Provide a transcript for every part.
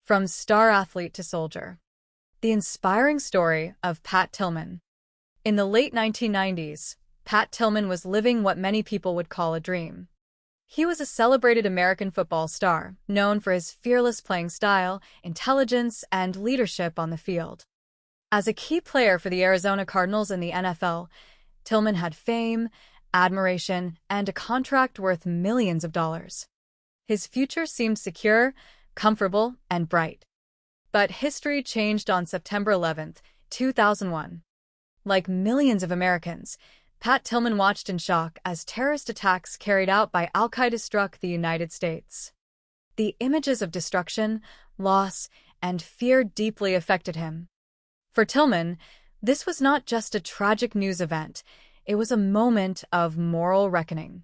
From star athlete to soldier. The inspiring story of Pat Tillman. In the late 1990s, Pat Tillman was living what many people would call a dream. He was a celebrated American football star, known for his fearless playing style, intelligence, and leadership on the field. As a key player for the Arizona Cardinals in the NFL, Tillman had fame, admiration, and a contract worth millions of dollars. His future seemed secure, comfortable, and bright. But history changed on September 11, 2001. Like millions of Americans, Pat Tillman watched in shock as terrorist attacks carried out by Al-Qaeda struck the United States. The images of destruction, loss, and fear deeply affected him. For Tillman, this was not just a tragic news event, it was a moment of moral reckoning.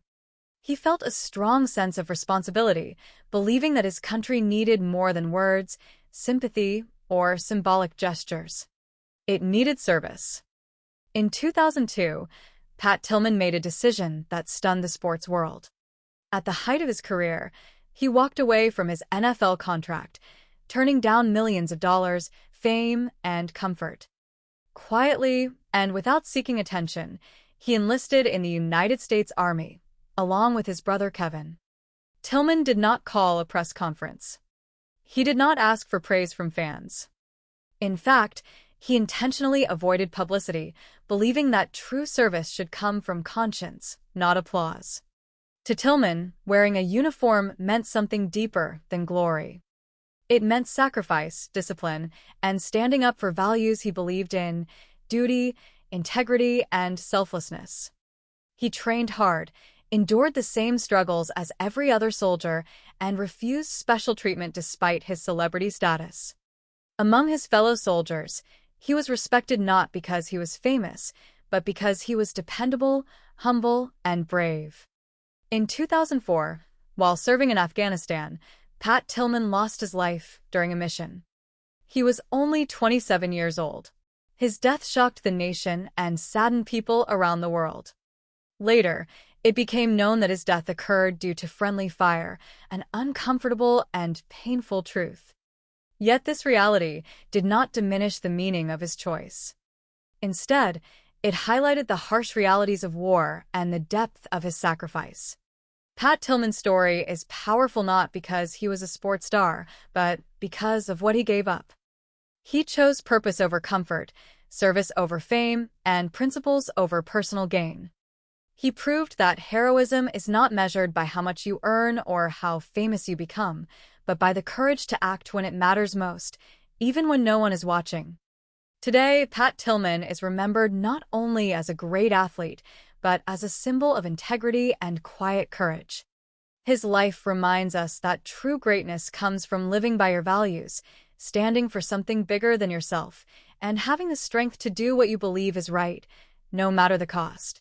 He felt a strong sense of responsibility, believing that his country needed more than words, sympathy, or symbolic gestures. It needed service. In 2002, Pat Tillman made a decision that stunned the sports world. At the height of his career, he walked away from his NFL contract, turning down millions of dollars, fame, and comfort. Quietly, and without seeking attention, he enlisted in the United States Army, along with his brother Kevin. Tillman did not call a press conference. He did not ask for praise from fans. In fact, he intentionally avoided publicity, believing that true service should come from conscience, not applause. To Tillman, wearing a uniform meant something deeper than glory. It meant sacrifice, discipline, and standing up for values he believed in: duty, integrity, and selflessness. He trained hard, endured the same struggles as every other soldier, and refused special treatment despite his celebrity status. Among his fellow soldiers, he was respected not because he was famous, but because he was dependable, humble, and brave. In 2004, while serving in Afghanistan, Pat Tillman lost his life during a mission. He was only 27 years old. His death shocked the nation and saddened people around the world. Later, it became known that his death occurred due to friendly fire, an uncomfortable and painful truth. Yet this reality did not diminish the meaning of his choice. Instead, it highlighted the harsh realities of war and the depth of his sacrifice. Pat Tillman's story is powerful not because he was a sports star, but because of what he gave up. He chose purpose over comfort, service over fame, and principles over personal gain. He proved that heroism is not measured by how much you earn or how famous you become, but by the courage to act when it matters most, even when no one is watching. Today, Pat Tillman is remembered not only as a great athlete, but as a symbol of integrity and quiet courage. His life reminds us that true greatness comes from living by your values, standing for something bigger than yourself, and having the strength to do what you believe is right, no matter the cost.